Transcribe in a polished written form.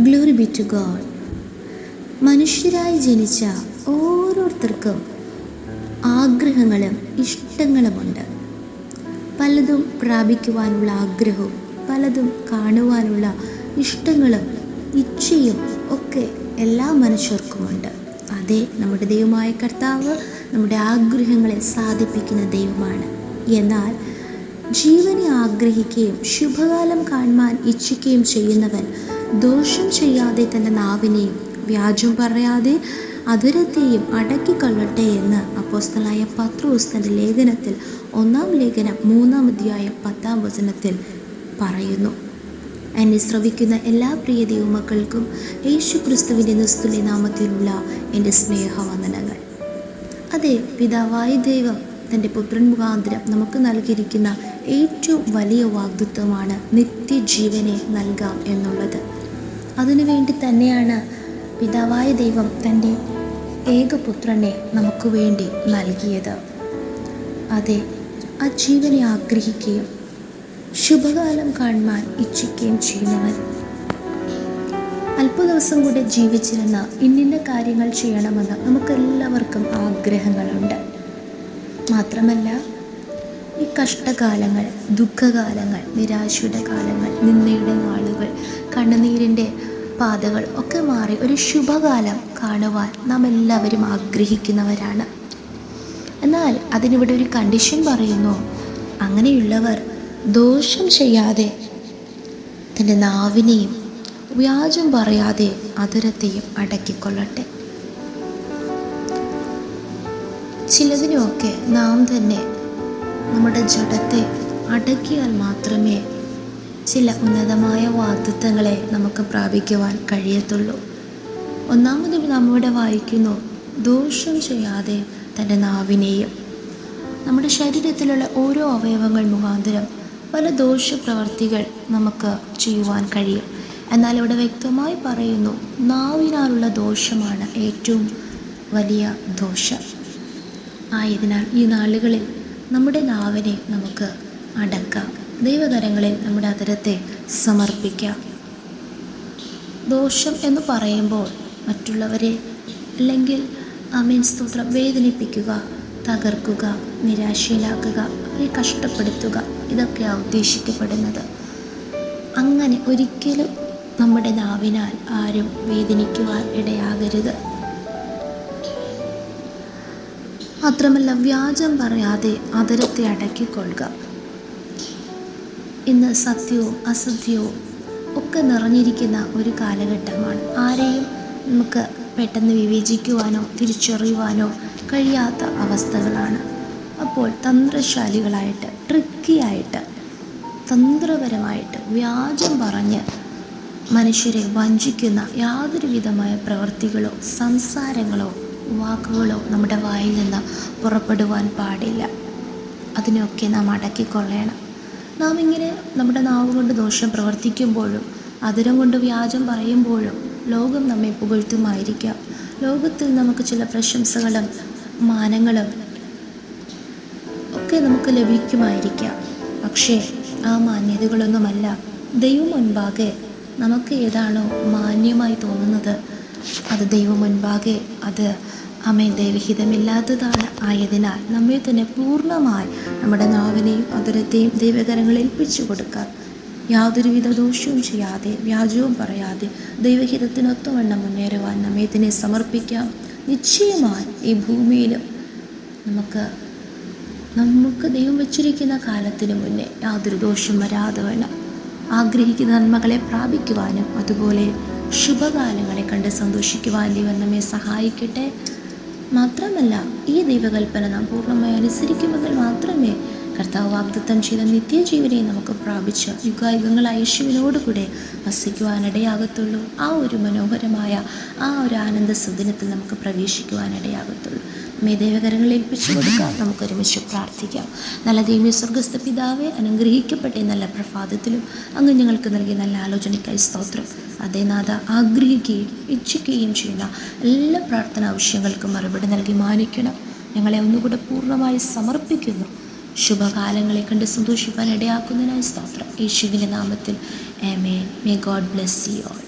Glory B to God. മനുഷ്യരായി ജനിച്ച ഓരോരുത്തർക്കും ആഗ്രഹങ്ങളും ഇഷ്ടങ്ങളുമുണ്ട്. പലതും പ്രാപിക്കുവാനുള്ള ആഗ്രഹവും പലതും കാണുവാനുള്ള ഇഷ്ടങ്ങളും ഇച്ഛയും ഒക്കെ എല്ലാ മനുഷ്യർക്കുമുണ്ട്. അതെ, നമ്മുടെ ദൈവമായ കർത്താവ് നമ്മുടെ ആഗ്രഹങ്ങളെ സാധിപ്പിക്കുന്ന ദൈവമാണ്. എന്നാൽ ജീവനെ ആഗ്രഹിക്കുകയും ശുഭകാലം കാണുവാൻ ഇച്ഛിക്കുകയും ചെയ്യുന്നവൻ ദോഷം ചെയ്യാതെ തൻ്റെ നാവിനെയും വ്യാജം പറയാതെ അധരത്തെയും അടക്കിക്കൊള്ളട്ടെ എന്ന് അപ്പോസ്തലനായ പത്രോസ് തൻ്റെ ലേഖനത്തിൽ 1 ലേഖനം 3 അധ്യായം 10 പറയുന്നു. എന്നെ ശ്രവിക്കുന്ന എല്ലാ പ്രിയ ദൈവമക്കൾക്കും യേശു ക്രിസ്തുവിൻ്റെ നിസ്തുല്യ നാമത്തിലുള്ള എൻ്റെ സ്നേഹവന്ദനങ്ങൾ. അതെ, പിതാവായ ദൈവം തൻ്റെ പുത്രൻ മുഖാന്തരം നമുക്ക് നൽകിയിരിക്കുന്ന ഏറ്റവും വലിയ വാഗ്ദത്വമാണ് നിത്യജീവനെ നൽകാം എന്നുള്ളത്. അതിനുവേണ്ടി തന്നെയാണ് പിതാവായ ദൈവം തൻ്റെ ഏകപുത്രനെ നമുക്ക് വേണ്ടി നൽകിയത്. അതെ, ആ ജീവനെ ആഗ്രഹിക്കുകയും ശുഭകാലം കാണുവാൻ ഇച്ഛിക്കുകയും ചെയ്യുന്നവൻ അല്പദിവസം കൂടെ ജീവിച്ചിരുന്ന ഇന്നിന്ന കാര്യങ്ങൾ ചെയ്യണമെന്ന് നമുക്കെല്ലാവർക്കും ആഗ്രഹങ്ങളുണ്ട്. മാത്രമല്ല, ഈ കഷ്ടകാലങ്ങൾ, ദുഃഖകാലങ്ങൾ, നിരാശയുടെ കാലങ്ങൾ, നിന്ദയുടെ നാളുകൾ, കണ്ണുനീരിൻ്റെ പാതകൾ ഒക്കെ മാറി ഒരു ശുഭകാലം കാണുവാൻ നാം എല്ലാവരും ആഗ്രഹിക്കുന്നവരാണ്. എന്നാൽ അതിനിവിടെ ഒരു കണ്ടീഷൻ പറയുന്നു. അങ്ങനെയുള്ളവർ ദോഷം ചെയ്യാതെ തൻ്റെ നാവിനെയും വ്യാജം പറയാതെ അധരത്തെയും അടക്കിക്കൊള്ളട്ടെ. ചിലതിനുമൊക്കെ നാം തന്നെ നമ്മുടെ ജഡത്തെ അടക്കിയാൽ മാത്രമേ ചില ഉന്നതമായ വാഗ്ദത്തങ്ങളെ നമുക്ക് പ്രാപിക്കുവാൻ കഴിയത്തുള്ളൂ. ഒന്നാമത് നമ്മിവിടെ വായിക്കുന്നു, ദോഷം ചെയ്യാതെ തൻ്റെ നാവിനെയും. നമ്മുടെ ശരീരത്തിലുള്ള ഓരോ അവയവങ്ങൾ മുഖാന്തരം പല ദോഷപ്രവർത്തികൾ നമുക്ക് ചെയ്യുവാൻ കഴിയും. എന്നാൽ ഇവിടെ വ്യക്തമായി പറയുന്നു, നാവിനാലുള്ള ദോഷമാണ് ഏറ്റവും വലിയ ദോഷം. ആയതിനാൽ ഈ നാളുകളിൽ നമ്മുടെ നാവിനെ നമുക്ക് അടക്കാം. ദൈവകരങ്ങളിൽ നമ്മുടെ അധരത്തെ സമർപ്പിക്കാം. ദോഷം എന്ന് പറയുമ്പോൾ മറ്റുള്ളവരെ അല്ലെങ്കിൽ സ്തോത്രം വേദനിപ്പിക്കുക, തകർക്കുക, നിരാശയിലാക്കുക, അവരെ കഷ്ടപ്പെടുത്തുക, ഇതൊക്കെയാണ് ഉദ്ദേശിക്കപ്പെടുന്നത്. അങ്ങനെ ഒരിക്കലും നമ്മുടെ നാവിനാൽ ആരും വേദനിക്കുവാൻ ഇടയാകരുത്. മാത്രമല്ല, വ്യാജം പറയാതെ അധരത്തെ അടക്കിക്കൊള്ളുക. ഇന്ന് സത്യവും അസത്യവും ഒക്കെ നിറഞ്ഞിരിക്കുന്ന ഒരു കാലഘട്ടമാണ്. ആരെയും നമുക്ക് പെട്ടെന്ന് വിവേചിക്കുവാനോ തിരിച്ചറിയുവാനോ കഴിയാത്ത അവസ്ഥകളാണ്. അപ്പോൾ തന്ത്രശാലികളായിട്ട്, ട്രിക്കിയായിട്ട്, തന്ത്രപരമായിട്ട് വ്യാജം പറഞ്ഞ് മനുഷ്യരെ വഞ്ചിക്കുന്ന യാതൊരു വിധമായ പ്രവൃത്തികളോ സംസാരങ്ങളോ വാക്കുകളോ നമ്മുടെ വായിൽ നിന്ന് പുറപ്പെടുവാൻ പാടില്ല. അതിനെയൊക്കെ നാം അടക്കിക്കൊള്ളണം. നാം ഇങ്ങനെ നമ്മുടെ നാവ് കൊണ്ട് ദോഷം പ്രവർത്തിക്കുമ്പോഴും അധരം കൊണ്ട് വ്യാജം പറയുമ്പോഴും ലോകം നമ്മെ പുകഴ്ത്തുമായിരിക്കാം. ലോകത്തിൽ നമുക്ക് ചില പ്രശംസകളും മാനങ്ങളും ഒക്കെ നമുക്ക് ലഭിക്കുമായിരിക്കാം. പക്ഷേ ആ മാന്യതകളൊന്നുമല്ല ദൈവം മുൻപാകെ നമുക്ക് ഏതാണോ മാന്യമായി തോന്നുന്നത് അത് ദൈവം മുൻപാകെ അത് ദൈവഹിതമില്ലാത്തതാണ്. ആയതിനാൽ നമ്മെ തന്നെ പൂർണ്ണമായി നമ്മുടെ നാവിനെയും അധരത്തെയും ദൈവകരങ്ങളിൽ ഏൽപ്പിച്ചു കൊടുക്കാം. യാതൊരുവിധ ദോഷവും ചെയ്യാതെ വ്യാജവും പറയാതെ ദൈവഹിതത്തിനൊത്തവണ്ണം മുന്നേറുവാൻ നമ്മെ തന്നെ സമർപ്പിക്കാം. നിശ്ചയമായി ഈ ഭൂമിയിലും നമുക്ക് ദൈവം വച്ചിരിക്കുന്ന കാലത്തിന് മുന്നേ യാതൊരു ദോഷം വരാതെ വേണം ആഗ്രഹിക്കുന്ന നന്മകളെ പ്രാപിക്കുവാനും അതുപോലെ ശുഭകാലങ്ങളെ കണ്ട് സന്തോഷിക്കുവാൻ ദൈവം നമ്മെ സഹായിക്കട്ടെ. മാത്രമല്ല, ഈ ദൈവകൽപ്പന നാം പൂർണ്ണമായി അനുസരിക്കുമെങ്കിൽ മാത്രമേ കർത്താവ് വാഗ്ദത്തം ചെയ്ത നിത്യജീവനെ നമുക്ക് പ്രാപിച്ച് യുഗായുഗങ്ങളായ യേശുവിനോടുകൂടെ വസിക്കുവാനിടയാകത്തുള്ളൂ. ആ ഒരു മനോഹരമായ ആ ഒരു ആനന്ദ സുദിനത്തിൽ നമുക്ക് പ്രവേശിക്കുവാനിടയാകത്തുള്ളൂ. ദൈവകരങ്ങളിൽ ഏൽപ്പിച്ചു കൊടുക്കാം. നമുക്കൊരുമിച്ച് പ്രാർത്ഥിക്കാം. നല്ല ദൈവമേ, സ്വർഗ്ഗസ്ഥ പിതാവേ, അനുഗ്രഹിക്കപ്പെട്ട നല്ല പ്രഭാതത്തിലും അങ്ങ് ഞങ്ങൾക്ക് നൽകിയ നല്ല ആലോചനയ്ക്കായി സ്തോത്രം. അതേ നാഥ, ആഗ്രഹിക്കുകയും ഇച്ഛിക്കുകയും ചെയ്യുന്ന എല്ലാ പ്രാർത്ഥന ആവശ്യങ്ങൾക്കും മറുപടി നൽകി മാനിക്കണം. ഞങ്ങളെ ഒന്നുകൂടെ പൂർണ്ണമായി സമർപ്പിക്കുന്നു. ശുഭകാലങ്ങളെ കണ്ട് സന്തോഷിക്കാൻ ഇടയാക്കുന്നതിനായി സ്തോത്രം. യേശുവിൻ്റെ നാമത്തിൽ amen. May God bless you all.